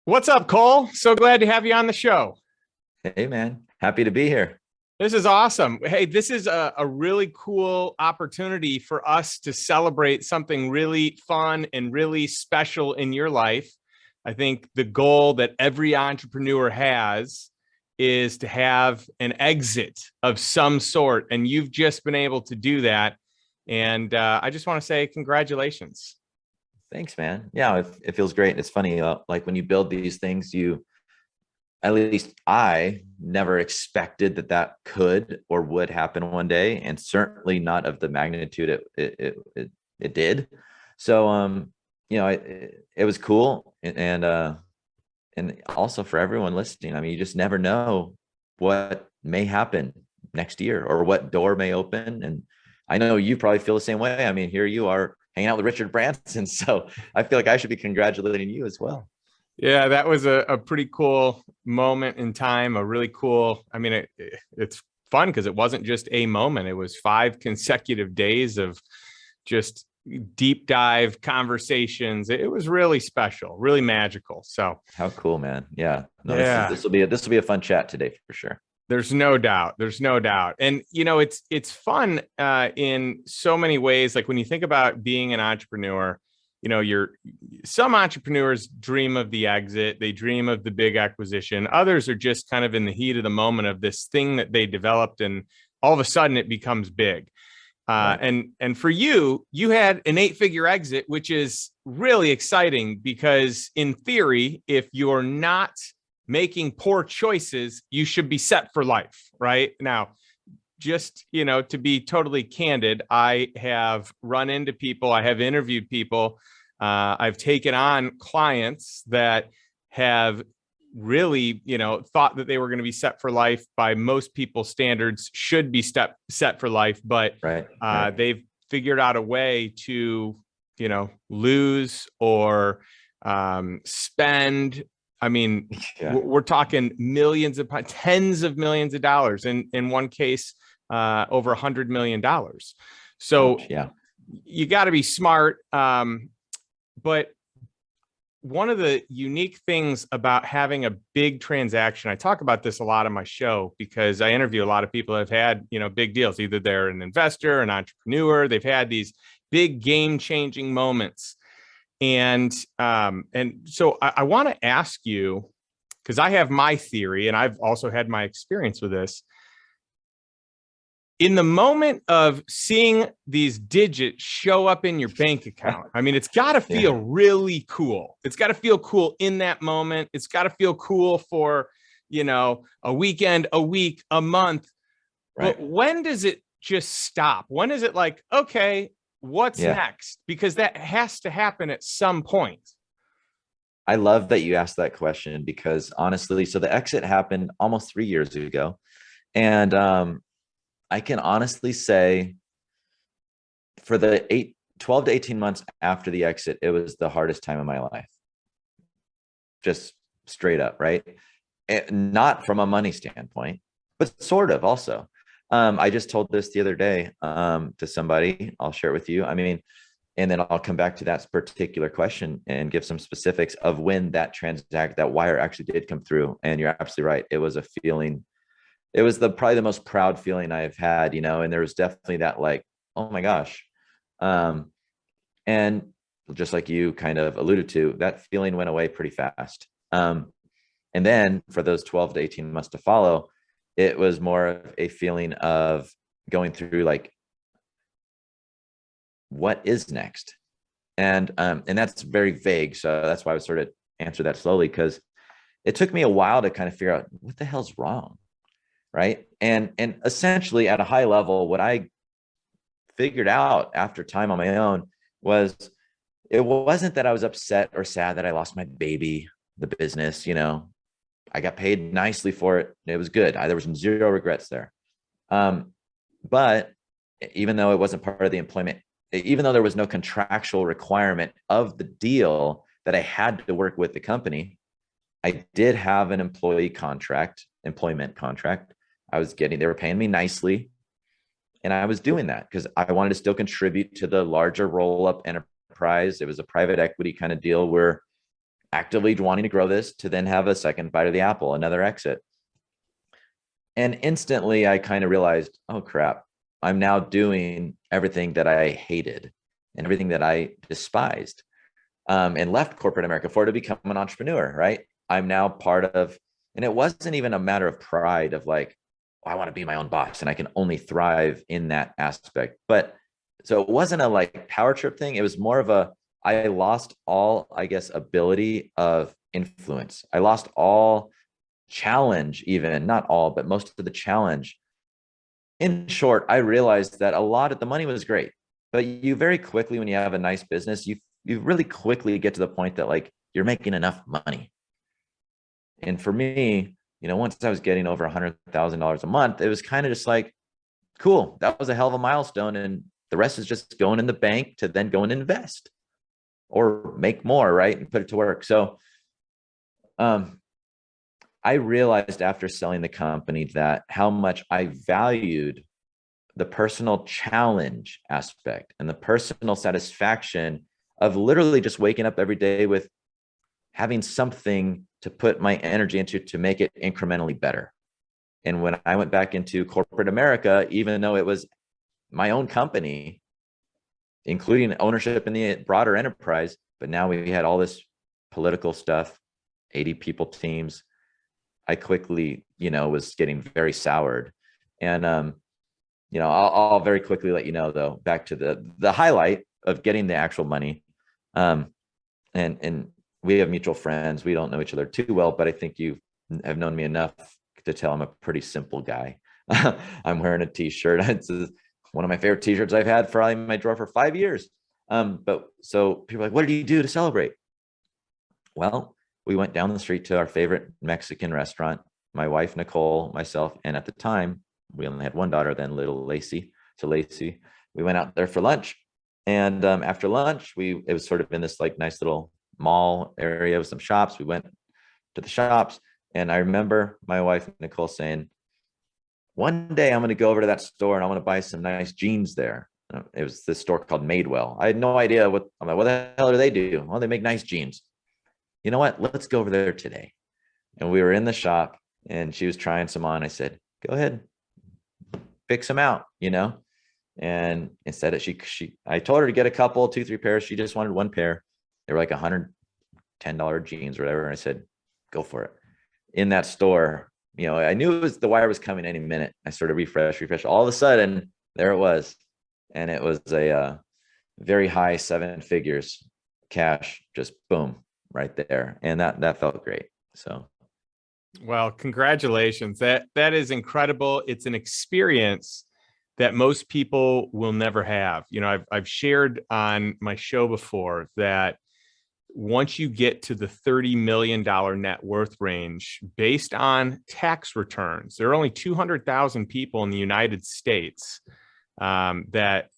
What's up, Cole? So glad to have you on the show. Hey man, happy to be here. This is awesome. Hey, this is a really cool opportunity for us to celebrate something really fun and really special in your life. I think the goal that every entrepreneur has is to have an exit of some sort, and you've just been able to do that. And I just want to say congratulations. Thanks, man. Yeah, it feels great. It's funny, like when you build these things, at least I never expected that could or would happen one day, and certainly not of the magnitude it did. So, it was cool, and also for everyone listening. I mean, you just never know what may happen next year or what door may open. And I know you probably feel the same way. I mean, here you are hanging out with Richard Branson. So I feel like I should be congratulating you as well. Yeah, that was a pretty cool moment in time. A really cool, I mean, it's fun because it wasn't just a moment. It was 5 consecutive days of just deep dive conversations. It was really special, really magical. So How cool, man. Yeah. No, yeah, this will be a fun chat today for sure. there's no doubt. There's no doubt. And it's fun in so many ways. Like when you think about being an entrepreneur, you're some entrepreneurs dream of the exit, they dream of the big acquisition. Others are just kind of in the heat of the moment of this thing that they developed, and all of a sudden it becomes big. Right. And for you, you had an 8-figure exit, which is really exciting because in theory, if you're not making poor choices, you should be set for life, right? Now, just, to be totally candid, I have run into people, I have interviewed people, I've taken on clients that have really, thought that they were going to be set for life by most people's standards, should be set for life, but Right. they've figured out a way to, lose or spend. I mean, Yeah. we're talking millions of tens of millions of dollars, in one case, over $100 million. So Ouch. Yeah. you got to be smart. But one of the unique things about having a big transaction, I talk about this a lot on my show because I interview a lot of people that have had, big deals. Either they're an investor, an entrepreneur, they've had these big game-changing moments. And so I want to ask you, because I have my theory and I've also had my experience with this. In the moment of seeing these digits show up in your bank account, I mean, it's got to feel Yeah. really cool. It's got to feel cool in that moment. It's got to feel cool for, a weekend, a week, a month. But Right. when does it just stop? When is it like, okay, what's Yeah. next? Because that has to happen at some point. I love that you asked that question because honestly, so the exit happened almost 3 years ago. And I can honestly say for the 12 to 18 months after the exit, it was the hardest time of my life. Just straight up, right? Not from a money standpoint, but sort of also. I just told this the other day to somebody. I'll share it with you. I mean, and then I'll come back to that particular question and give some specifics of when that wire actually did come through. And you're absolutely right. It was a feeling. It was probably the most proud feeling I've had, and there was definitely that like, oh my gosh. And just like you kind of alluded to, that feeling went away pretty fast. And then for those 12 to 18 months to follow, it was more of a feeling of going through like, what is next? And that's very vague. So that's why I would sort of answer that slowly, because it took me a while to kind of figure out what the hell's wrong. Right. And essentially at a high level, what I figured out after time on my own was it wasn't that I was upset or sad that I lost my baby, the business. I got paid nicely for it. It was good. There was some zero regrets there. But even though it wasn't part of the employment, even though there was no contractual requirement of the deal that I had to work with the company, I did have an employment contract. They were paying me nicely. And I was doing that because I wanted to still contribute to the larger roll-up enterprise. It was a private equity kind of deal where actively wanting to grow this to then have a second bite of the apple, another exit. And instantly I kind of realized, oh crap, I'm now doing everything that I hated and everything that I despised, and left corporate America for to become an entrepreneur, right? I'm now part of, and it wasn't even a matter of pride of like, oh, I want to be my own boss and I can only thrive in that aspect. But so it wasn't a like power trip thing. It was more of a, I lost all, I guess, ability of influence. I lost all challenge, even not all, but most of the challenge. In short, I realized that a lot of the money was great, but you very quickly, when you have a nice business, you really quickly get to the point that like you're making enough money. And for me, once I was getting over $100,000 a month, it was kind of just like, cool, that was a hell of a milestone. And the rest is just going in the bank to then go and invest or make more, right? And put it to work. So I realized after selling the company that how much I valued the personal challenge aspect and the personal satisfaction of literally just waking up every day with having something to put my energy into to make it incrementally better. And when I went back into corporate America, even though it was my own company, including ownership in the broader enterprise, but now we had all this political stuff, 80 people teams, I quickly, was getting very soured. And, I'll very quickly let you know, though, back to the highlight of getting the actual money. And we have mutual friends. We don't know each other too well, but I think you have known me enough to tell I'm a pretty simple guy. I'm wearing a t-shirt. It's one of my favorite t-shirts I've had for in my drawer for 5 years. But so people are like, what did you do to celebrate? Well, we went down the street to our favorite Mexican restaurant, my wife, Nicole, myself, and at the time, we only had one daughter then, little Lacey. So Lacey, we went out there for lunch. And after lunch, it was sort of in this like nice little mall area with some shops. We went to the shops. And I remember my wife, Nicole, saying, one day I'm going to go over to that store and I want to buy some nice jeans there. It was this store called Madewell. I had no idea I'm like, what the hell do they do? Well, they make nice jeans. You know what? Let's go over there today. And we were in the shop and she was trying some on. I said, go ahead, pick some out, And instead of I told her to get a couple, 2-3 pairs. She just wanted one pair. They were like $110 jeans or whatever. And I said, go for it. In that store, I knew the wire was coming any minute. I sort of refresh. All of a sudden, there it was. And it was a very high 7 figures cash, just boom, right there. And that felt great. So. Well, congratulations. That is incredible. It's an experience that most people will never have. I've shared on my show before that once you get to the $30 million net worth range, based on tax returns, there are only 200,000 people in the United States that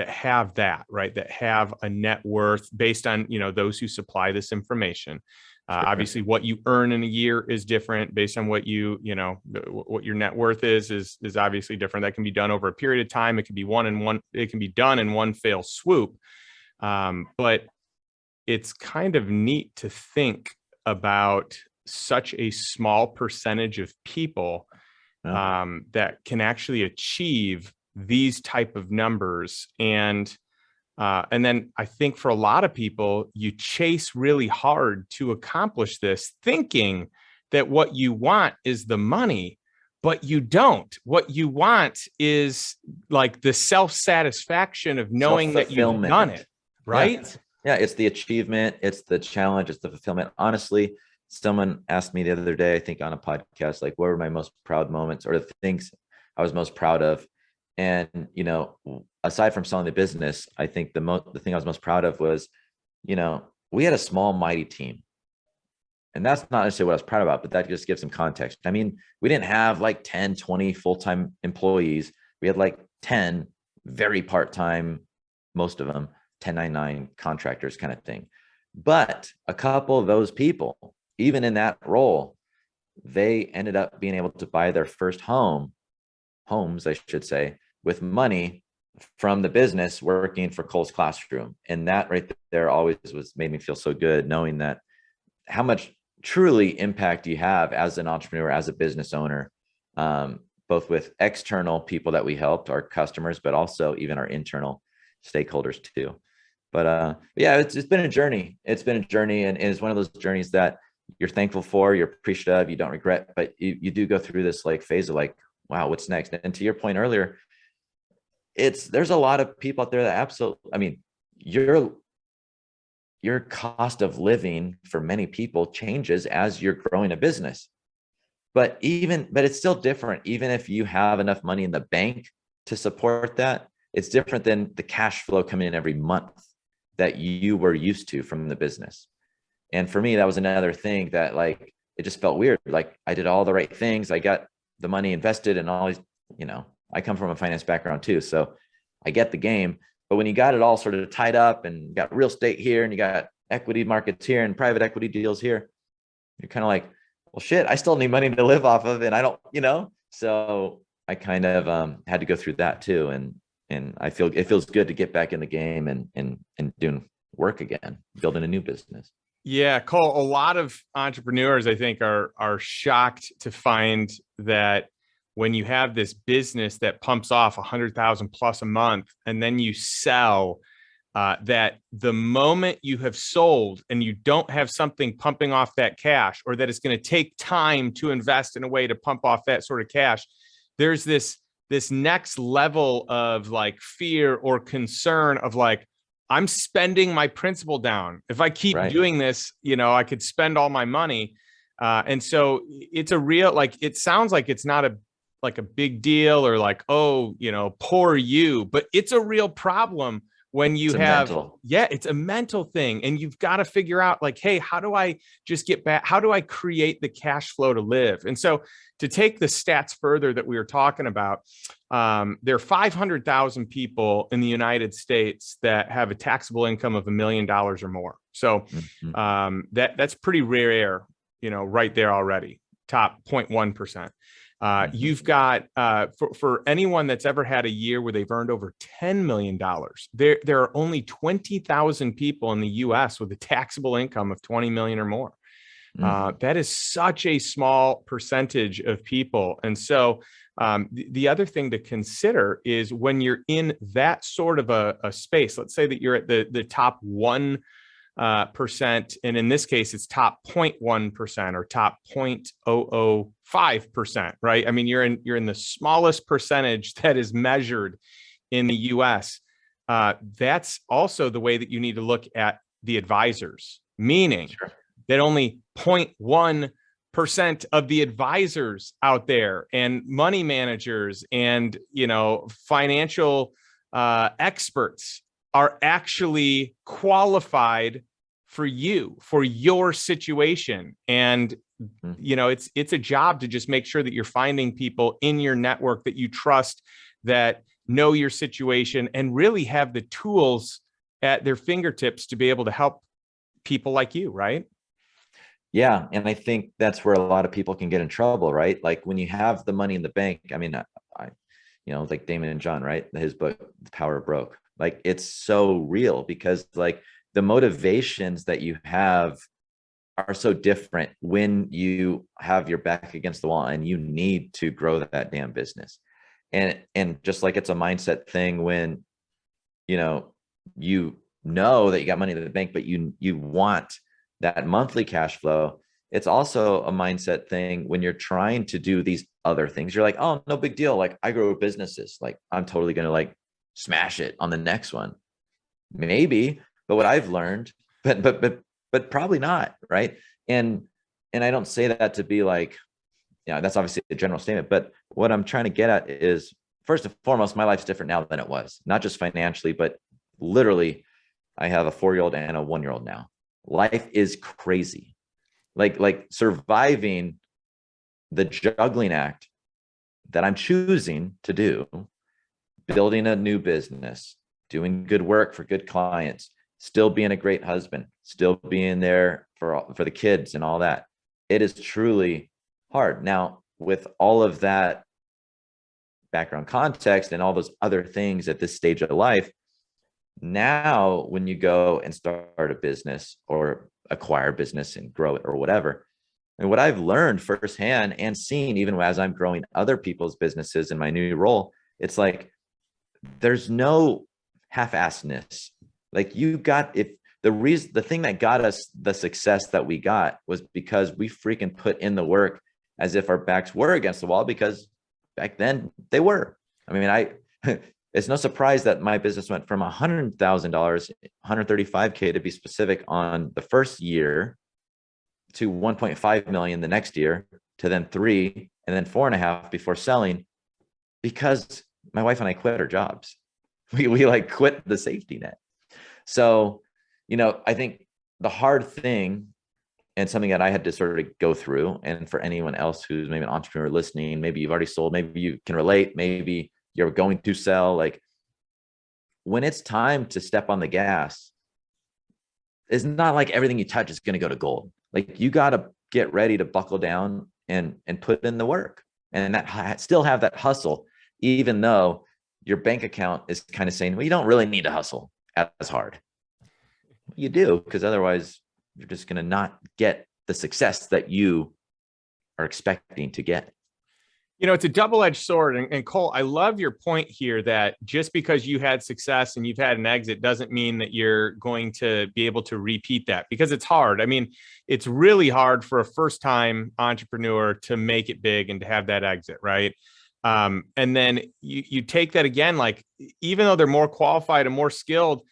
have that, right? That have a net worth based on, those who supply this information. Obviously, what you earn in a year is different based on what what your net worth is obviously different. That can be done over a period of time. It can be it can be done in one fell swoop. But it's kind of neat to think about such a small percentage of people that can actually achieve these type of numbers. And then I think for a lot of people, you chase really hard to accomplish this, thinking that what you want is the money, but you don't. What you want is like the self-satisfaction of knowing that you've done it, right? Yeah, it's the achievement, it's the challenge, it's the fulfillment. Honestly, someone asked me the other day, I think on a podcast, like, what were my most proud moments or the things I was most proud of? And, aside from selling the business, I think the thing I was most proud of was, we had a small, mighty team. And that's not necessarily what I was proud about, but that just gives some context. I mean, we didn't have like 10, 20 full-time employees. We had like 10 very part-time, most of them 1099 contractors kind of thing. But a couple of those people, even in that role, they ended up being able to buy their first homes, I should say, with money from the business working for Cole's Classroom. And that right there always made me feel so good, knowing that how much truly impact you have as an entrepreneur, as a business owner, both with external people that we helped, our customers, but also even our internal stakeholders too. But yeah, it's been a journey. It's been a journey, and it's one of those journeys that you're thankful for, you're appreciative of, you don't regret, but you do go through this like phase of like, wow, what's next? And to your point earlier, there's a lot of people out there that absolutely, I mean, your cost of living for many people changes as you're growing a business. But it's still different. Even if you have enough money in the bank to support that, it's different than the cash flow coming in every month that you were used to from the business. And for me, that was another thing that like, it just felt weird. Like I did all the right things. I got the money invested and all these, I come from a finance background too. So I get the game, but when you got it all sort of tied up and got real estate here and you got equity markets here and private equity deals here, you're kind of like, well, shit, I still need money to live off of. And I don't, so I kind of had to go through that too. And I feel it feels good to get back in the game and doing work again, building a new business. Yeah, Cole, a lot of entrepreneurs, I think, are shocked to find that when you have this business that pumps off 100,000 plus a month, and then you sell, that the moment you have sold and you don't have something pumping off that cash, or that it's going to take time to invest in a way to pump off that sort of cash, there's this next level of like fear or concern of like, I'm spending my principal down. If I keep doing this, I could spend all my money. And so it's a real, like, it sounds like it's not a big deal or like, oh, poor you, but it's a real problem when you have, it's a mental thing. And you've got to figure out like, hey, how do I just get back? How do I create the cash flow to live? And so to take the stats further that we were talking about, there are 500,000 people in the United States that have a taxable income of $1 million or more. So that's pretty rare, right there already, top 0.1%. You've got, for anyone that's ever had a year where they've earned over $10 million, there are only 20,000 people in the US with a taxable income of 20 million or more. That is such a small percentage of people. And so the other thing to consider is when you're in that sort of a space, let's say that you're at the top 1%, and in this case, it's top 0.1% or top 0.005%, right? I mean, you're in the smallest percentage that is measured in the US. That's also the way that you need to look at the advisors, meaning that only 0.1% of the advisors out there and money managers and, financial experts are actually qualified for you, for your situation. And, it's a job to just make sure that you're finding people in your network that you trust, that know your situation and really have the tools at their fingertips to be able to help people like you, right? Yeah. And I think that's where a lot of people can get in trouble, right? Like when you have the money in the bank, I mean, like Damon and John, right? His book, The Power of Broke, like it's so real because like the motivations that you have are so different when you have your back against the wall and you need to grow that damn business. And just like it's a mindset thing when, you know that you got money in the bank, but you want that monthly cash flow. It's also a mindset thing when you're trying to do these other things. You're like, oh, no big deal. Like I grow businesses. Like I'm totally going to like smash it on the next one. Maybe, but what I've learned, but probably not. Right. And I don't say that to be like, that's obviously a general statement, but what I'm trying to get at is first and foremost, my life's different now than it was, not just financially, but literally I have a 4-year-old and a 1-year-old now. Life is crazy. Like surviving the juggling act that I'm choosing to do, building a new business, doing good work for good clients, still being a great husband, still being there for the kids and all that. It is truly hard. Now, with all of that background context and all those other things at this stage of life. Now, when you go and start a business or acquire business and grow it or whatever, and what I've learned firsthand and seen, even as I'm growing other people's businesses in my new role, it's like, there's no half-assedness. Like, you got, if the thing that got us the success that we got was because we freaking put in the work as if our backs were against the wall, because back then they were. I mean, it's no surprise that my business went from $100,000, $135K to be specific, on the first year, to 1.5 million the next year, to then 3, and then 4.5 before selling, because my wife and I quit our jobs. We like quit the safety net. So, I think the hard thing, and something that I had to sort of go through, and for anyone else who's maybe an entrepreneur listening, maybe you've already sold, maybe you can relate, maybe you're going to sell, like, when it's time to step on the gas, it's not like everything you touch is going to go to gold. Like, you got to get ready to buckle down and put in the work, and that still have that hustle, even though your bank account is kind of saying, well, you don't really need to hustle as hard. You do, because otherwise you're just going to not get the success that you are expecting to get. It's a double-edged sword. And Cole, I love your point here that just because you had success and you've had an exit doesn't mean that you're going to be able to repeat that, because it's hard. I mean, it's really hard for a first-time entrepreneur to make it big and to have that exit, right? And then you take that again, like, even though they're more qualified and more skilled,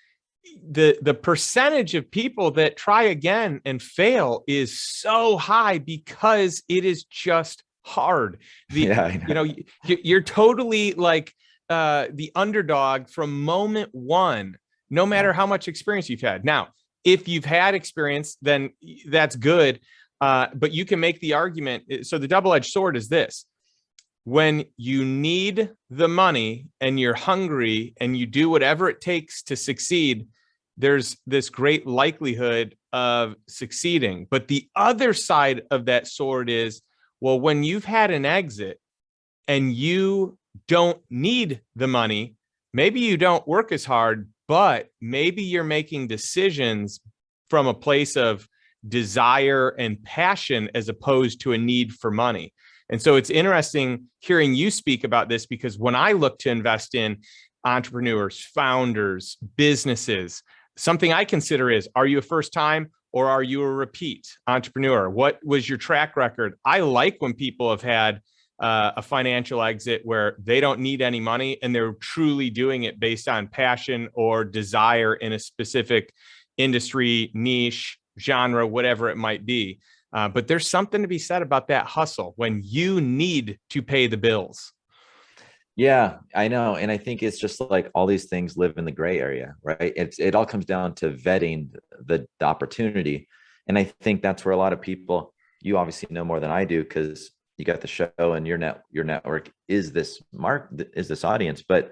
the percentage of people that try again and fail is so high because it is just hard. You're totally like the underdog from moment one, no matter how much experience you've had. Now, if you've had experience, then that's good. But you can make the argument. So the double-edged sword is this: when you need the money and you're hungry and you do whatever it takes to succeed, there's this great likelihood of succeeding. But the other side of that sword is, well, when you've had an exit and you don't need the money, maybe you don't work as hard, but maybe you're making decisions from a place of desire and passion as opposed to a need for money. And so it's interesting hearing you speak about this, because when I look to invest in entrepreneurs, founders, businesses, something I consider is, are you a first time or are you a repeat entrepreneur? What was your track record? I like when people have had a financial exit where they don't need any money and they're truly doing it based on passion or desire in a specific industry, niche, genre, whatever it might be. But there's something to be said about that hustle when you need to pay the bills. Yeah, I know. And I think it's just like all these things live in the gray area, right? It all comes down to vetting the opportunity. And I think that's where a lot of people, you obviously know more than I do, because you got the show and your network is this audience. But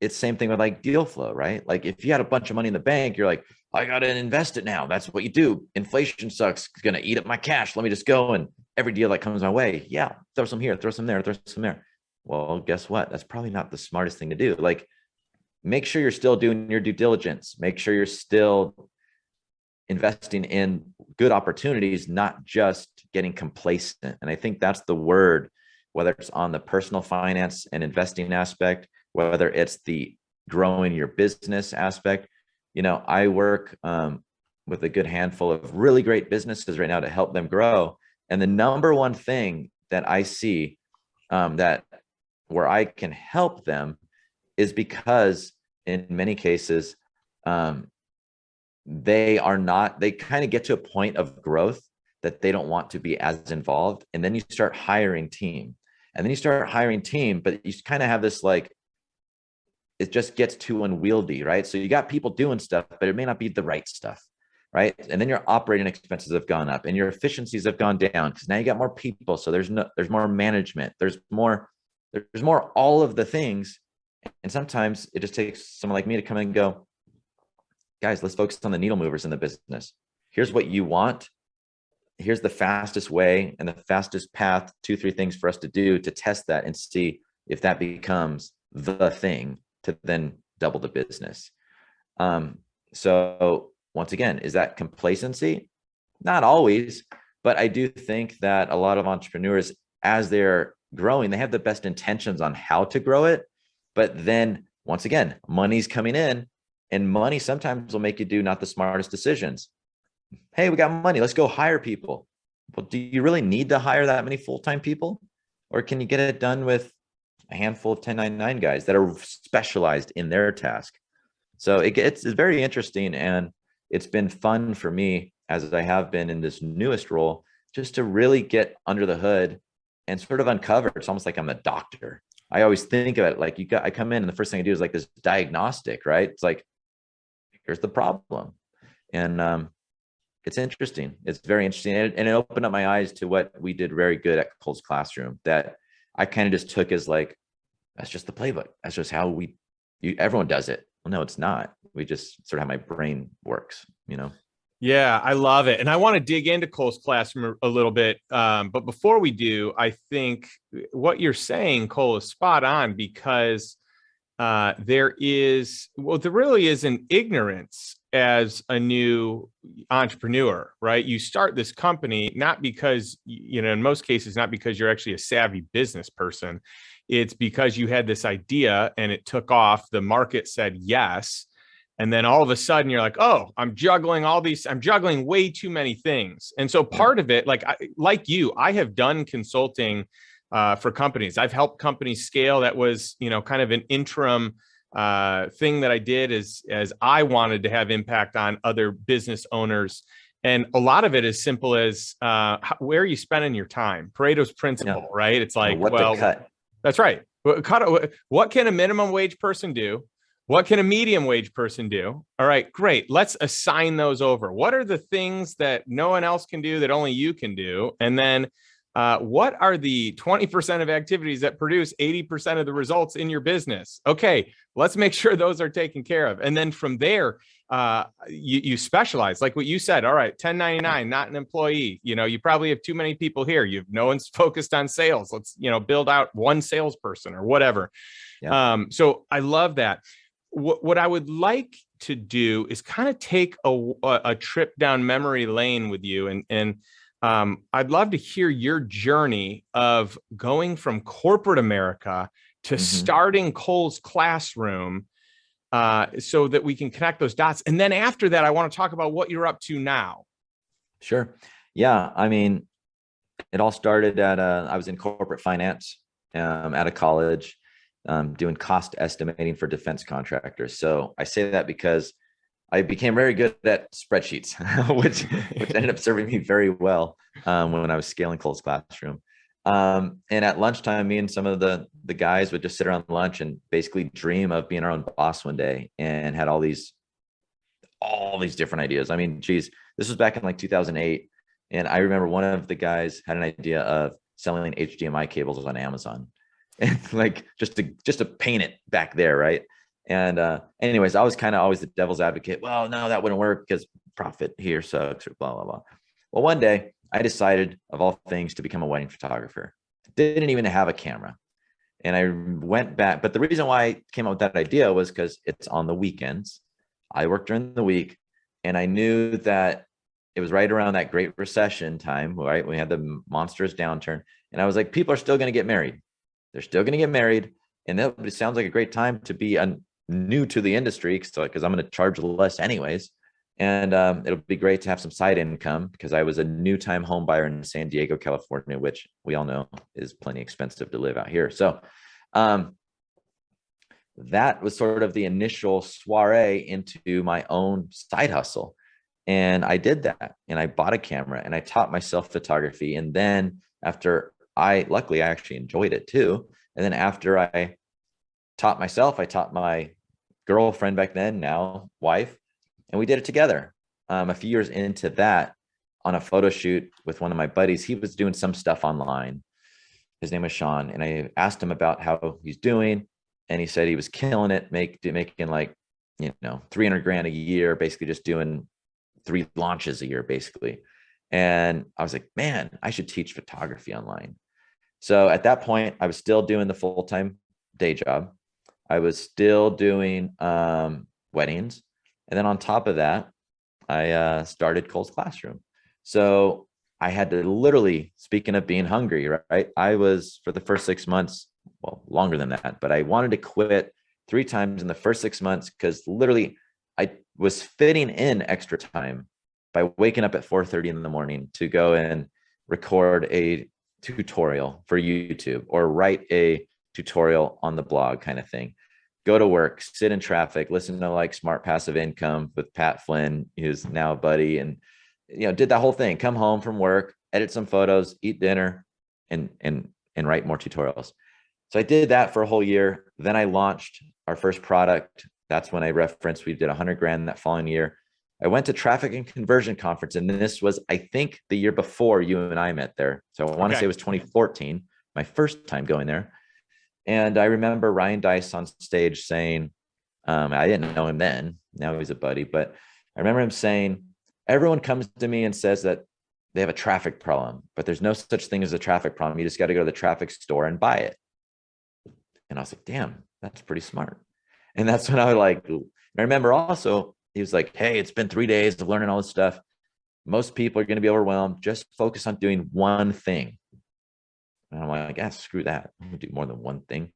it's same thing with like deal flow, right? Like, if you had a bunch of money in the bank, you're like, I got to invest it now. That's what you do. Inflation sucks. It's going to eat up my cash. Let me just go, and every deal that comes my way, yeah, throw some here, throw some there, throw some there. Well, guess what? That's probably not the smartest thing to do. Like, make sure you're still doing your due diligence. Make sure you're still investing in good opportunities, not just getting complacent. And I think that's the word, whether it's on the personal finance and investing aspect, whether it's the growing your business aspect. I work with a good handful of really great businesses right now to help them grow. And the number one thing that I see that where I can help them is because in many cases, they kind of get to a point of growth that they don't want to be as involved. And then you start hiring team, but you kind of have this, like, it just gets too unwieldy, right? So you got people doing stuff, but it may not be the right stuff, right? And then your operating expenses have gone up and your efficiencies have gone down because now you got more people. So there's more management, there's more all of the things. And sometimes it just takes someone like me to come in and go, guys, let's focus on the needle movers in the business. Here's what you want. here's the fastest way and the fastest path, 2, 3 things for us to do to test that and see if that becomes the thing to then double the business. So once again, is that complacency? Not always, but I do think that a lot of entrepreneurs, as they're growing, they have the best intentions on how to grow it. But then once again, money's coming in, and money sometimes will make you do not the smartest decisions. Hey, we got money. Let's go hire people. Well, do you really need to hire that many full-time people? Or can you get it done with a handful of 1099 guys that are specialized in their task? So it's very interesting. And it's been fun for me, as I have been in this newest role, just to really get under the hood and sort of uncover. It's almost like I'm a doctor. I always think of it like I come in and the first thing I do is like this diagnostic, right? It's like, here's the problem. And it's interesting. It's very interesting. And it opened up my eyes to what we did very good at Cole's Classroom, that I kind of just took as like, that's just the playbook. That's just how everyone does it. Well, no, it's not. We just sort of how my brain works, you know? Yeah, I love it. And I want to dig into Cole's Classroom a little bit. But before we do, I think what you're saying, Cole, is spot on, because there really is an ignorance as a new entrepreneur, right? You start this company, not because, in most cases, not because you're actually a savvy business person. It's because you had this idea and it took off. The market said yes. And then all of a sudden you're like, oh, I'm juggling way too many things. And so part of it, like I have done consulting for companies. I've helped companies scale. That was, kind of an interim thing that I did as I wanted to have impact on other business owners. And a lot of it is simple as where are you spending your time? Pareto's principle, right? It's like, what to cut. That's right. What can a minimum wage person do? What can a medium wage person do? All right, great. Let's assign those over. What are the things that no one else can do that only you can do? And then what are the 20% of activities that produce 80% of the results in your business? Okay, let's make sure those are taken care of. And then from there, you specialize, like what you said. All right, 1099, not an employee. You probably have too many people here. No one's focused on sales. Let's, build out one salesperson or whatever. Yeah. So I love that. What I would like to do is kind of take a trip down memory lane with you, and I'd love to hear your journey of going from corporate America to starting Cole's Classroom, so that we can connect those dots. And then after that, I want to talk about what you're up to now. Sure. Yeah. I mean, it all started I was in corporate finance at a college, doing cost estimating for defense contractors. So I say that because I became very good at spreadsheets, which ended up serving me very well when I was scaling Cole's Classroom. And at lunchtime, me and some of the guys would just sit around lunch and basically dream of being our own boss one day, and had all these different ideas. I mean, geez, this was back in like 2008. And I remember one of the guys had an idea of selling HDMI cables on Amazon, and like just to paint it back there, right? And anyways, I was kind of always the devil's advocate. Well, no, that wouldn't work because profit here sucks, or blah blah blah. Well, one day I decided, of all things, to become a wedding photographer. Didn't even have a camera, and I went back. But the reason why I came up with that idea was because it's on the weekends. I worked during the week, and I knew that it was right around that Great Recession time, right? We had the monstrous downturn, and I was like, people are still going to get married. They're still going to get married. And that sounds like a great time to be new to the industry, because I'm going to charge less anyways. And it'll be great to have some side income, because I was a new time home buyer in San Diego, California, which we all know is plenty expensive to live out here. So that was sort of the initial soiree into my own side hustle. And I did that, and I bought a camera, and I taught myself photography. And then luckily I actually enjoyed it too. And then after I taught myself, I taught my girlfriend back then, now wife, and we did it together. A few years into that, on a photo shoot with one of my buddies, he was doing some stuff online. His name was Sean. And I asked him about how he's doing. And he said he was killing it, making like, 300 grand a year, basically just doing 3 launches a year, basically. And I was like, man, I should teach photography online. So at that point, I was still doing the full-time day job. I was still doing weddings. And then on top of that, I started Cole's Classroom. So I had to literally, speaking of being hungry, right? I was, for the first 6 months, well, longer than that, but I wanted to quit 3 times in the first 6 months because literally I was fitting in extra time by waking up at 4:30 in the morning to go and record a tutorial for YouTube or write a tutorial on the blog kind of thing. Go to work, sit in traffic, listen to like Smart Passive Income with Pat Flynn, who's now a buddy, and did that whole thing. Come home from work, edit some photos, eat dinner, and write more tutorials. So I did that for a whole year. Then I launched our first product. That's when I referenced we did 100 grand that following year. I went to Traffic and Conversion Conference, and this was, I think, the year before you and I met there. So I want to say it was 2014, my first time going there. And I remember Ryan Dice on stage saying, I didn't know him then, now he's a buddy, but I remember him saying, everyone comes to me and says that they have a traffic problem, but there's no such thing as a traffic problem. You just got to go to the traffic store and buy it. And I was like, damn, that's pretty smart. And that's when I was like, I remember also, he was like, hey, it's been 3 days of learning all this stuff. Most people are going to be overwhelmed. Just focus on doing one thing. And I'm like, yeah, screw that. I'm going to do more than one thing.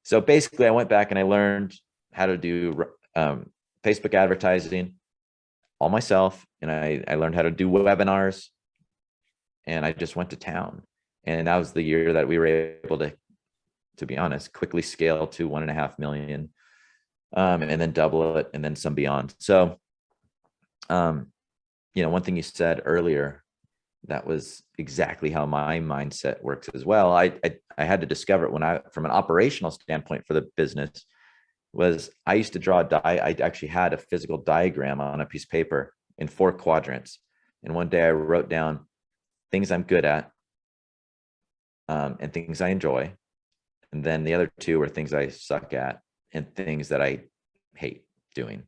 So basically, I went back and I learned how to do Facebook advertising all myself. And I learned how to do webinars. And I just went to town. And that was the year that we were able to be honest, quickly scale to 1.5 million. And then double it and then some beyond. So, one thing you said earlier, that was exactly how my mindset works as well. I had to discover it from an operational standpoint for the business, was I used to draw I actually had a physical diagram on a piece of paper in 4 quadrants. And one day I wrote down things I'm good at, and things I enjoy. And then the other 2 were things I suck at and things that I hate doing.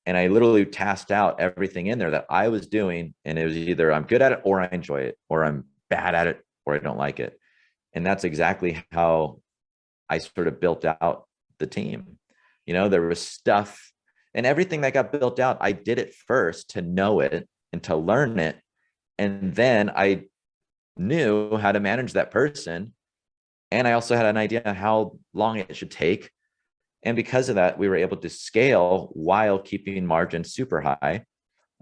And I literally tasked out everything in there that I was doing. And it was either I'm good at it or I enjoy it, or I'm bad at it or I don't like it. And that's exactly how I sort of built out the team. There was stuff and everything that got built out. I did it first to know it and to learn it. And then I knew how to manage that person. And I also had an idea how long it should take. And because of that, we were able to scale while keeping margins super high.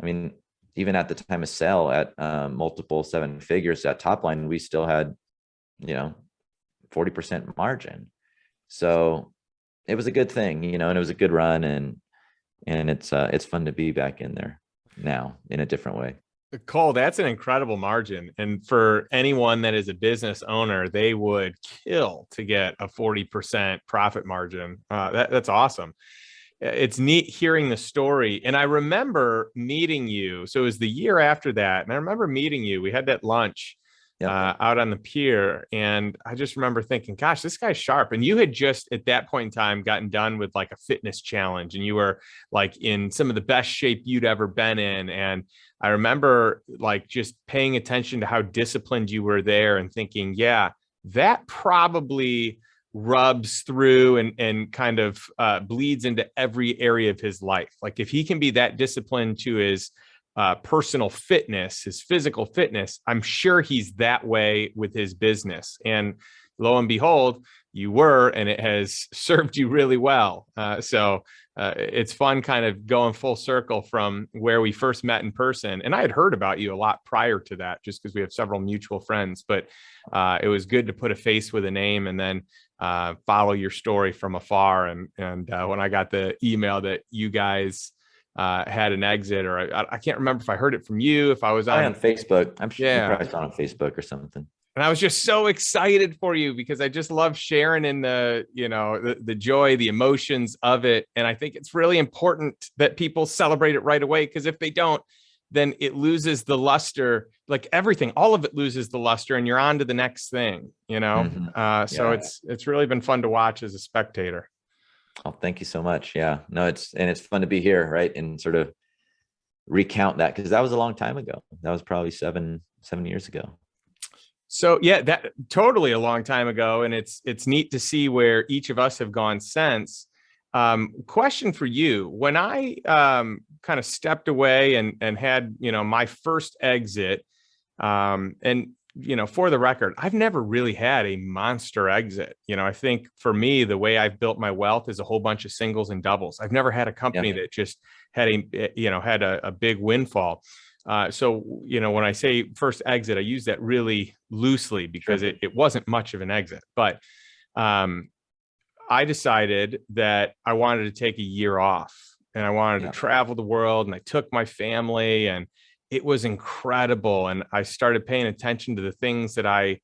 I mean, even at the time of sale at multiple 7 figures at top line, we still had, 40% margin. So it was a good thing, and it was a good run. And it's fun to be back in there now in a different way. Cole, that's an incredible margin. And for anyone that is a business owner, they would kill to get a 40% profit margin. That's awesome. It's neat hearing the story. And I remember meeting you. So it was the year after that. And I remember meeting you. We had that lunch out on the pier. And I just remember thinking, gosh, this guy's sharp. And you had just at that point in time gotten done with like a fitness challenge. And you were like in some of the best shape you'd ever been in. And I remember like just paying attention to how disciplined you were there and thinking, yeah, that probably rubs through and kind of bleeds into every area of his life. Like if he can be that disciplined to his personal fitness, his physical fitness, I'm sure he's that way with his business. And lo and behold, you were, and it has served you really well. So it's fun kind of going full circle from where we first met in person. And I had heard about you a lot prior to that, just because we have several mutual friends, but it was good to put a face with a name and then follow your story from afar. And when I got the email that you guys had an exit, or I can't remember if I heard it from you, if I was on Facebook. I'm sure you probably saw on Facebook or something. And I was just so excited for you because I just love sharing in the joy, the emotions of it. And I think it's really important that people celebrate it right away, because if they don't, then it loses the luster, like everything, all of it loses the luster, and you're on to the next thing, So it's really been fun to watch as a spectator. Oh, thank you so much. Yeah, no, it's fun to be here. Right. And sort of recount that because that was a long time ago. That was probably seven years ago. So yeah, that totally a long time ago. And it's neat to see where each of us have gone since. Question for you. When I kind of stepped away and had, my first exit, and for the record, I've never really had a monster exit. I think for me, the way I've built my wealth is a whole bunch of singles and doubles. I've never had a company that just had a big windfall. So, when I say first exit, I use that really loosely because it wasn't much of an exit, but I decided that I wanted to take a year off and I wanted to travel the world, and I took my family, and it was incredible. And I started paying attention to the things that I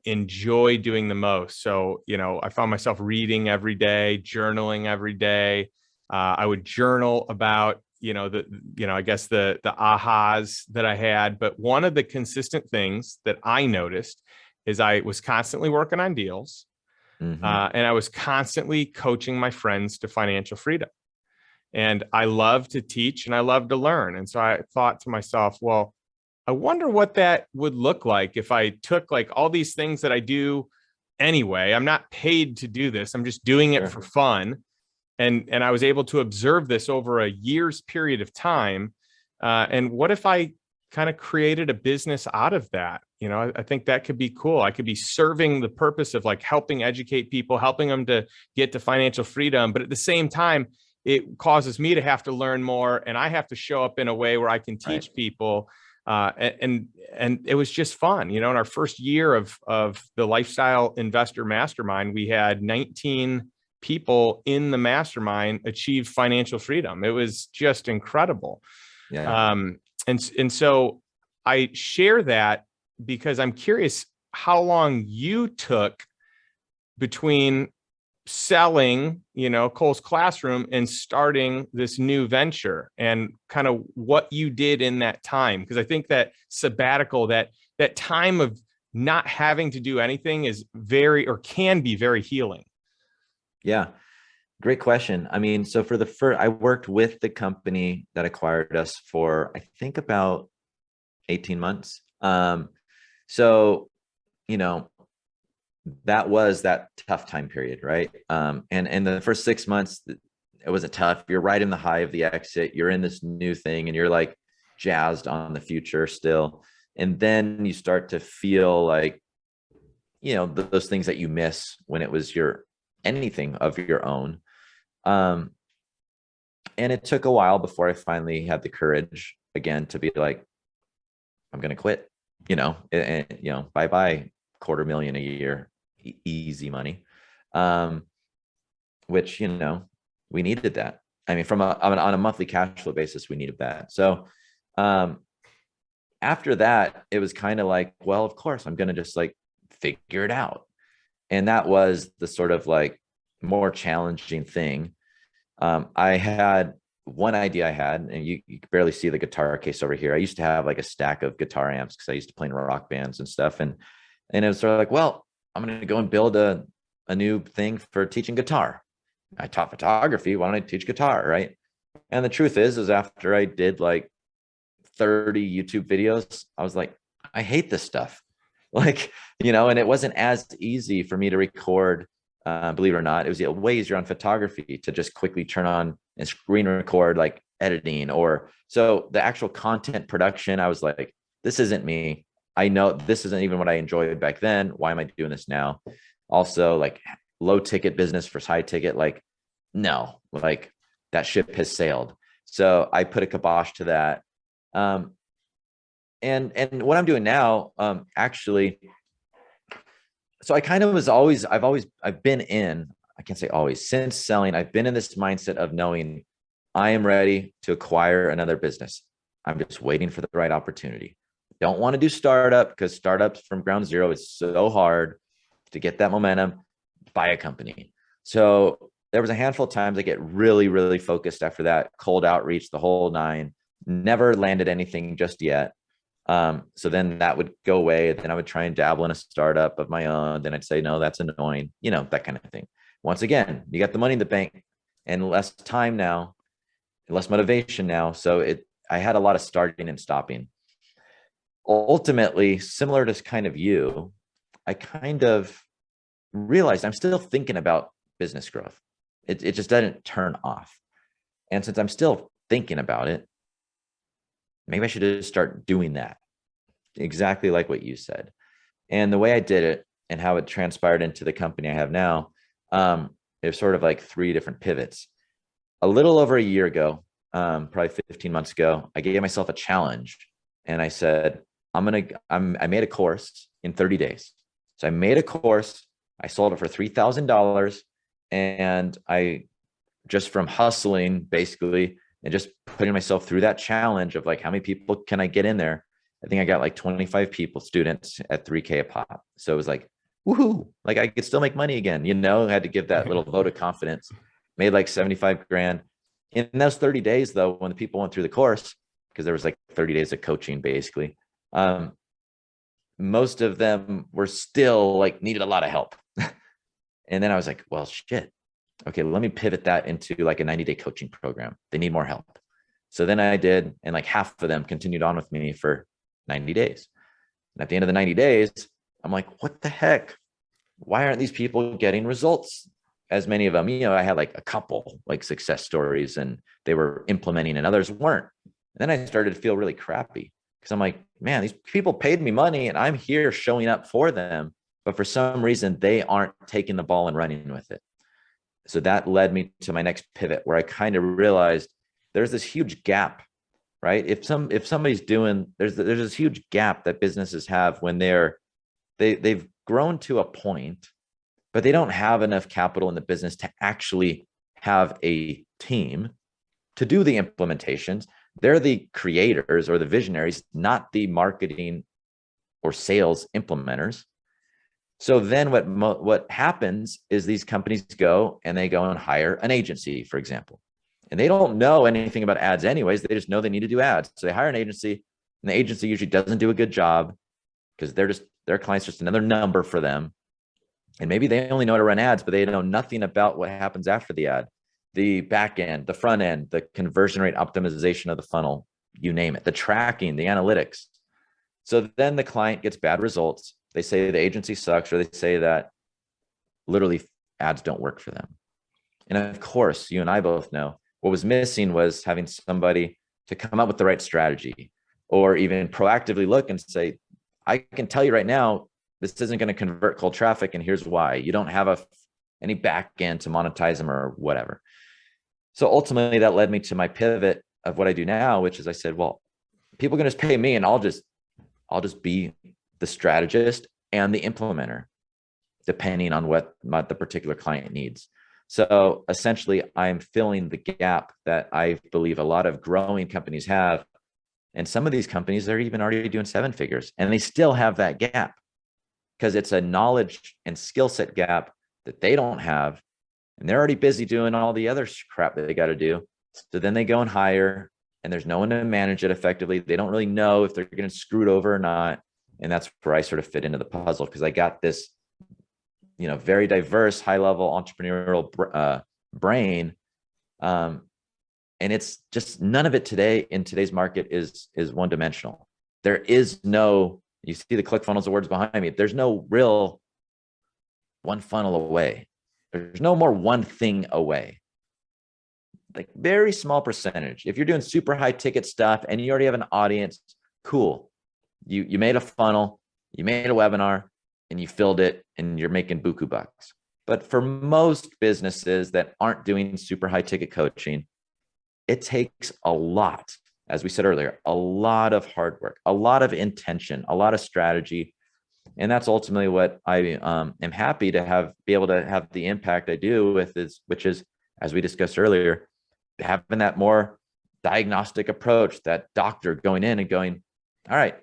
enjoy doing the most. So, I found myself reading every day, journaling every day. I would journal about, I guess the ahas that I had. But one of the consistent things that I noticed is I was constantly working on deals. And I was constantly coaching my friends to financial freedom. And I love to teach and I love to learn. And so I thought to myself, well, I wonder what that would look like if I took like all these things that I do anyway. I'm not paid to do this. I'm just doing it for fun. And I was able to observe this over a year's period of time. And what if I kind of created a business out of that? I think that could be cool. I could be serving the purpose of like helping educate people, helping them to get to financial freedom. But at the same time, it causes me to have to learn more, and I have to show up in a way where I can teach people. And it was just fun. In our first year of the Lifestyle Investor Mastermind, we had 19 people in the mastermind achieve financial freedom. It was just incredible. And so I share that because I'm curious how long you took between selling, Cole's Classroom and starting this new venture, and kind of what you did in that time. Because I think that sabbatical, that time of not having to do anything is can be very healing. Yeah. Great question. I mean, so for the first, I worked with the company that acquired us for, I think, about 18 months. So, that was that tough time period, right? And the first 6 months, it wasn't tough. You're right in the high of the exit. You're in this new thing, and you're like jazzed on the future still. And then you start to feel like, those things that you miss when it was anything of your own. And it took a while before I finally had the courage again to be like, I'm going to quit, bye-bye $250,000 a year, easy money. Which, we needed that. I mean, on a monthly cash flow basis, we needed that. So, after that, it was kind of like, well, of course I'm going to just like figure it out. And that was the sort of like more challenging thing. I had one idea and you can barely see the guitar case over here. I used to have like a stack of guitar amps because I used to play in rock bands and stuff. And it was sort of like, well, I'm going to go and build a new thing for teaching guitar. I taught photography. Why don't I teach guitar? Right. And the truth is after I did like 30 YouTube videos, I was like, I hate this stuff. Like, and it wasn't as easy for me to record. Believe it or not, it was way easier on photography to just quickly turn on and screen record, like editing. So the actual content production, I was like, this isn't me. I know this isn't even what I enjoyed back then. Why am I doing this now? Also, like low ticket business versus high ticket, like, no, like that ship has sailed. So I put a kibosh to that. And what I'm doing now, actually, so I kind of I've been in, I can't say always, since selling, I've been in this mindset of knowing I am ready to acquire another business. I'm just waiting for the right opportunity. Don't want to do startup because startups from ground zero is so hard to get that momentum. Buy a company. So there was a handful of times I get really, really focused after that, cold outreach, the whole nine, never landed anything just yet. So then that would go away. Then I would try and dabble in a startup of my own. Then I'd say, no, that's annoying, that kind of thing. Once again, you got the money in the bank and less time now, less motivation now. So I had a lot of starting and stopping. Ultimately, similar to kind of you, I kind of realized I'm still thinking about business growth. It just doesn't turn off. And since I'm still thinking about it, maybe I should just start doing that. Exactly like what you said. And the way I did it and how it transpired into the company I have now, it was sort of like three different pivots. A little over a year ago, probably 15 months ago, I gave myself a challenge and I said, I made a course in 30 days. So I made a course, I sold it for $3,000. And I just from hustling basically and just putting myself through that challenge of like, how many people can I get in there? I think I got like 25 people, students at 3K a pop. So it was like, woohoo, like I could still make money again, I had to give that little vote of confidence, made like 75 grand. In those 30 days though, when the people went through the course, because there was like 30 days of coaching basically, most of them were still like needed a lot of help. And then I was like, well, shit. Okay, let me pivot that into like a 90-day coaching program. They need more help. So then I did, and like half of them continued on with me for 90 days. And at the end of the 90 days, I'm like, what the heck? Why aren't these people getting results? As many of them, I had like a couple like success stories and they were implementing and others weren't. And then I started to feel really crappy because I'm like, man, these people paid me money and I'm here showing up for them. But for some reason, they aren't taking the ball and running with it. So that led me to my next pivot where I kind of realized there's this huge gap, right? If somebody's doing, there's this huge gap that businesses have when they've grown to a point, but they don't have enough capital in the business to actually have a team to do the implementations. They're the creators or the visionaries, not the marketing or sales implementers. So then what happens is these companies go and hire an agency, for example, and they don't know anything about ads anyways. They just know they need to do ads. So they hire an agency and the agency usually doesn't do a good job because their client's just another number for them. And maybe they only know how to run ads, but they know nothing about what happens after the ad, the back end, the front end, the conversion rate optimization of the funnel, you name it, the tracking, the analytics. So then the client gets bad results. They say the agency sucks, or they say that literally ads don't work for them. And of course, you and I both know what was missing was having somebody to come up with the right strategy or even proactively look and say, I can tell you right now, this isn't going to convert cold traffic. And here's why. You don't have any back end to monetize them or whatever. So ultimately that led me to my pivot of what I do now, which is I said, well, people can just pay me and I'll just be the strategist and the implementer, depending on what the particular client needs. So essentially, I'm filling the gap that I believe a lot of growing companies have. And some of these companies are even already doing 7 figures, and they still have that gap because it's a knowledge and skill set gap that they don't have. And they're already busy doing all the other crap that they got to do. So then they go and hire, and there's no one to manage it effectively. They don't really know if they're going to screw it over or not. And that's where I sort of fit into the puzzle because I got this, very diverse, high-level entrepreneurial brain. And it's just none of it today in today's market is one-dimensional. There is no, you see the ClickFunnels awards behind me. There's no real one funnel away. There's no more one thing away. Like very small percentage. If you're doing super high ticket stuff and you already have an audience, cool. You made a funnel, you made a webinar, and you filled it, and you're making buku bucks. But for most businesses that aren't doing super high ticket coaching, it takes a lot, as we said earlier, a lot of hard work, a lot of intention, a lot of strategy. And that's ultimately what I am happy to be able to have the impact I do with which is, as we discussed earlier, having that more diagnostic approach, that doctor going in and going, all right,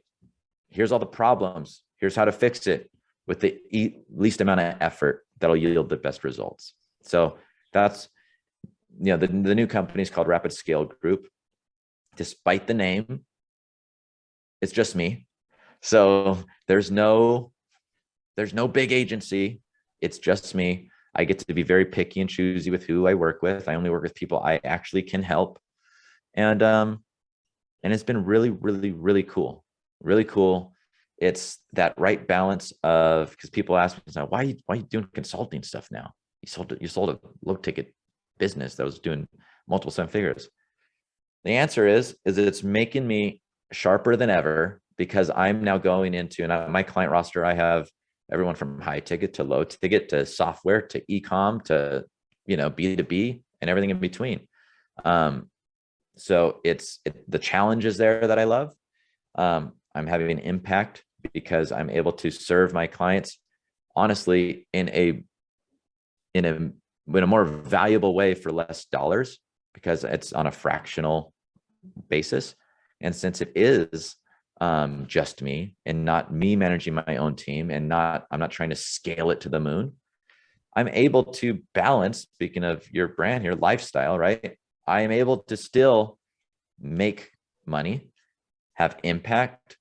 here's all the problems. Here's how to fix it with the least amount of effort that'll yield the best results. So that's, the new company is called Rapid Scale Group. Despite the name, it's just me. So there's no big agency. It's just me. I get to be very picky and choosy with who I work with. I only work with people I actually can help. And And it's been really, really, really cool. Really cool. It's that right balance of, because people ask me, why are you doing consulting stuff now? You sold a low ticket business that was doing multiple seven figures. The answer is that it's making me sharper than ever, because I'm now going into, and my client roster, I have everyone from high ticket to low ticket to software to e-com to, B2B and everything in between. So it's the challenges there that I love. I'm having an impact because I'm able to serve my clients honestly in a more valuable way for less dollars, because it's on a fractional basis. And since it is just me and not me managing my own team, and I'm not trying to scale it to the moon, I'm able to balance, speaking of your brand here, lifestyle, right? I am able to still make money, have impact,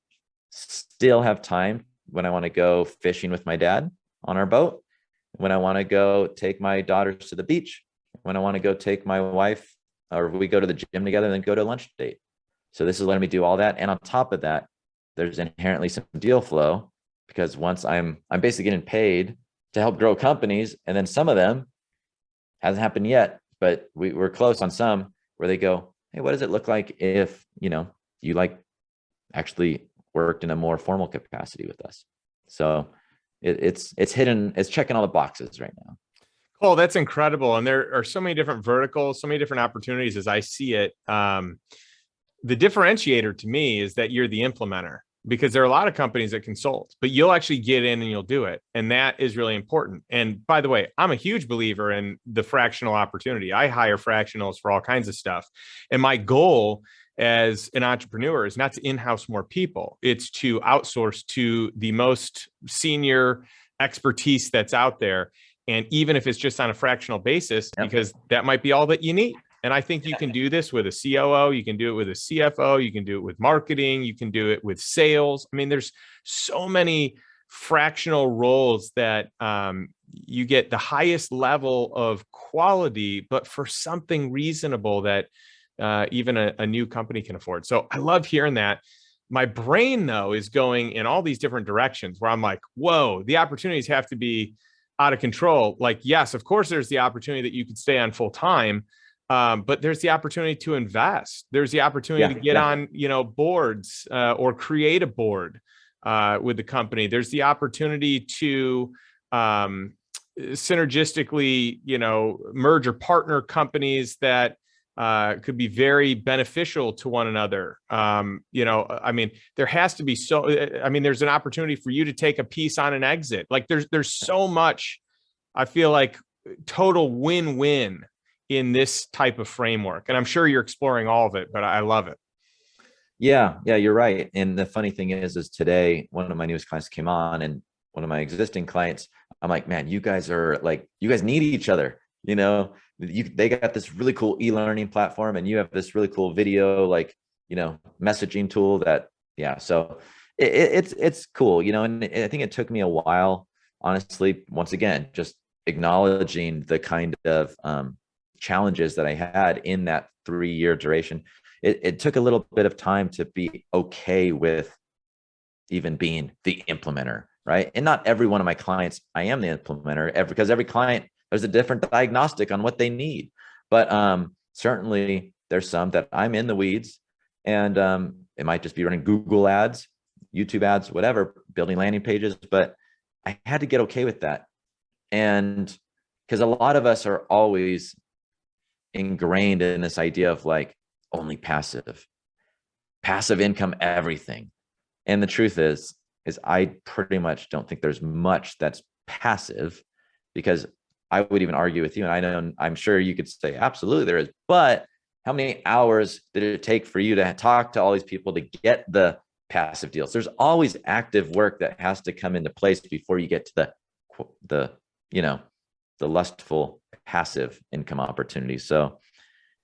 still have time when I want to go fishing with my dad on our boat, when I want to go take my daughters to the beach, when I want to go take my wife, or we go to the gym together and then go to a lunch date. So this is letting me do all that. And on top of that, there's inherently some deal flow, because once I'm basically getting paid to help grow companies. And then some of them hasn't happened yet, but we're close on some where they go, hey, what does it look like if, you like actually worked in a more formal capacity with us? So it's checking all the boxes right now. Oh, that's incredible. And there are so many different verticals, so many different opportunities as I see it. The differentiator to me is that you're the implementer, because there are a lot of companies that consult, but you'll actually get in and you'll do it. And that is really important. And by the way, I'm a huge believer in the fractional opportunity. I hire fractionals for all kinds of stuff. And my goal as an entrepreneur is not to in-house more people. It's to outsource to the most senior expertise that's out there. And even if it's just on a fractional basis, because that might be all that you need. And I think you can do this with a COO. You can do it with a CFO. You can do it with marketing. You can do it with sales. I mean, there's so many fractional roles that you get the highest level of quality, but for something reasonable that even a new company can afford. So I love hearing that. My brain, though, is going in all these different directions where I'm like, whoa, the opportunities have to be out of control. Like, yes, of course, there's the opportunity that you could stay on full time. But there's the opportunity to invest. There's the opportunity to get on, boards or create a board with the company. There's the opportunity to synergistically, merge or partner companies that could be very beneficial to one another. There has to be there's an opportunity for you to take a piece on an exit. Like there's so much, I feel like, total win-win in this type of framework. And I'm sure you're exploring all of it, but I love it. Yeah, you're right. And the funny thing is today, one of my newest clients came on, and one of my existing clients, I'm like, man, you guys need each other. They got this really cool e-learning platform, and you have this really cool video, messaging tool that, so it's cool, and I think it took me a while, honestly, once again, just acknowledging the kind of challenges that I had in that 3-year duration. It took a little bit of time to be okay with even being the implementer, right? And not every one of my clients, I am the implementer, because every client, there's a different diagnostic on what they need. But certainly there's some that I'm in the weeds, and it might just be running Google ads, YouTube ads, whatever, building landing pages. But I had to get okay with that. And because a lot of us are always ingrained in this idea of only passive income, everything. And the truth is I pretty much don't think there's much that's passive, because I would even argue with you, and I'm sure you could say absolutely there is, but how many hours did it take for you to talk to all these people to get the passive deals? There's always active work that has to come into place before you get to the lustful passive income opportunities. So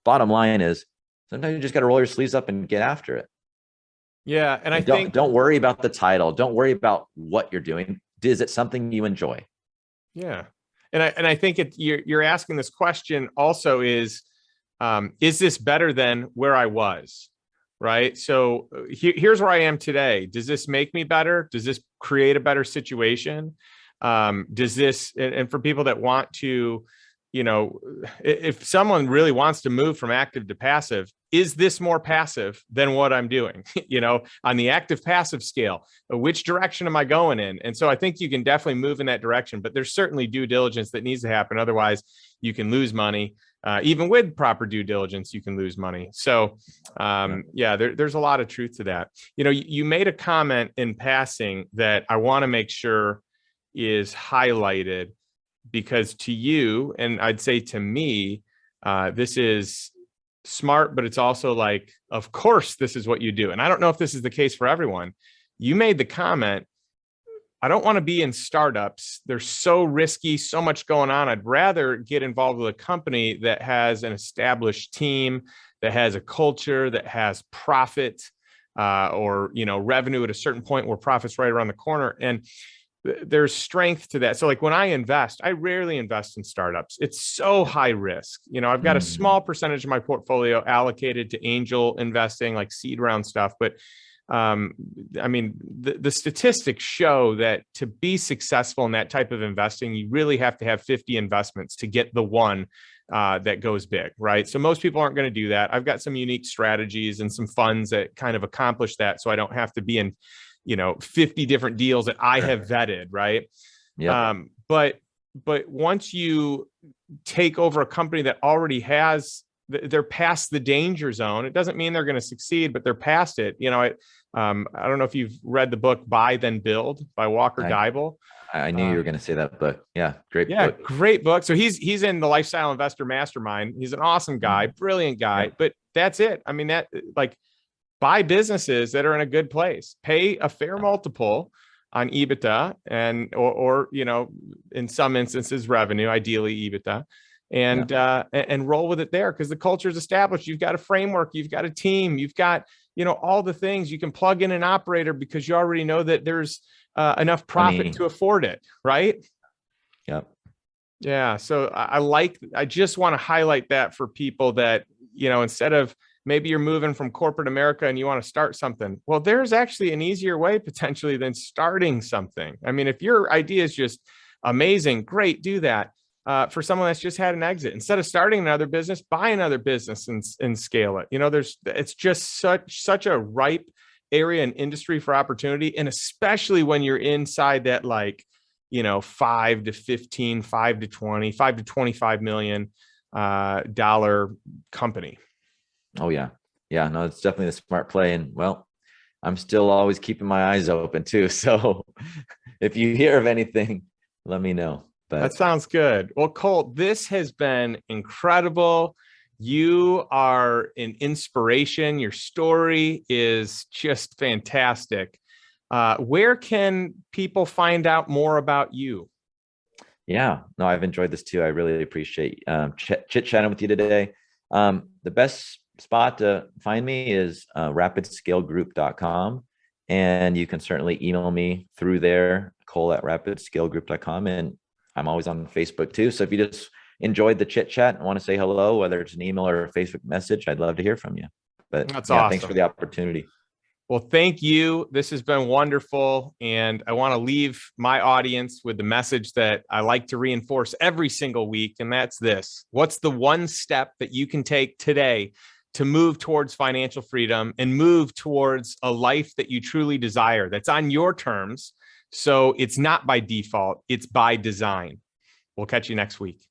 bottom line is, sometimes you just got to roll your sleeves up and get after it. Yeah. And I think don't worry about the title. Don't worry about what you're doing. Is it something you enjoy? Yeah. And I think you're asking this question also is this better than where I was? right? So here's where I am today. Does this make me better? Does this create a better situation? Does this, and for people that want to, you know, if someone really wants to move from active to passive, is this more passive than what I'm doing? You know, on the active passive scale, which direction am I going in? And so I think you can definitely move in that direction, but there's certainly due diligence that needs to happen. Otherwise, you can lose money. Even with proper due diligence, you can lose money. So, yeah, there's a lot of truth to that. You know, you made a comment in passing that I want to make sure is highlighted, because to you, and I'd say to me, this is smart, but it's also like, of course, this is what you do. And I don't know if this is the case for everyone. You made the comment, I don't want to be in startups. They're so risky, so much going on. I'd rather get involved with a company that has an established team, that has a culture, that has profit, or, you know, revenue at a certain point where profit's right around the corner. And there's strength to that. So like when I invest, I rarely invest in startups. It's so high risk. You know, I've got a small percentage of my portfolio allocated to angel investing, like seed round stuff. But I mean, the statistics show that to be successful in that type of investing, you really have to have 50 investments to get the one that goes big, right? So most people aren't going to do that. I've got some unique strategies and some funds that kind of accomplish that. So I don't have to be in, you know, 50 different deals that I have vetted, right? Yeah. But once you take over a company that already has, they're past the danger zone. It doesn't mean they're going to succeed, but they're past it. You know, I don't know if you've read the book Buy Then Build by Walker Dybel. I knew you were going to say that book. Yeah, great book. Great book. So he's in the Lifestyle Investor Mastermind. He's an awesome guy, brilliant guy. But that's it. I mean, that, like, buy businesses that are in a good place, pay a fair multiple on EBITDA and, or, you know, in some instances, revenue, ideally EBITDA, and roll with it there, because the culture is established. You've got a framework, you've got a team, you've got, you know, all the things. You can plug in an operator because you already know that there's enough profit to afford it, right? Yep. Yeah. So I just want to highlight that for people that, you know, instead of, maybe you're moving from corporate America and you want to start something. Well, there's actually an easier way potentially than starting something. I mean, if your idea is just amazing, great, do that. For someone that's just had an exit, instead of starting another business, buy another business and scale it. You know, it's just such a ripe area and industry for opportunity. And especially when you're inside that, like, you know, 5 to 15, 5 to 20, 5 to 25 million dollar company. Oh yeah. Yeah, no, it's definitely a smart play. And well, I'm still always keeping my eyes open too. So if you hear of anything, let me know. But that sounds good. Well, Cole, this has been incredible. You are an inspiration. Your story is just fantastic. Where can people find out more about you? Yeah, no, I've enjoyed this too. I really appreciate chit-chatting with you today. The best spot to find me is rapidscalegroup.com. And you can certainly email me through there, cole@rapidscalegroup.com. And I'm always on Facebook too. So if you just enjoyed the chit chat and want to say hello, whether it's an email or a Facebook message, I'd love to hear from you. But that's yeah, awesome. Thanks for the opportunity. Well, thank you. This has been wonderful. And I want to leave my audience with the message that I like to reinforce every single week. And that's this: what's the one step that you can take today to move towards financial freedom and move towards a life that you truly desire, that's on your terms? So it's not by default, it's by design. We'll catch you next week.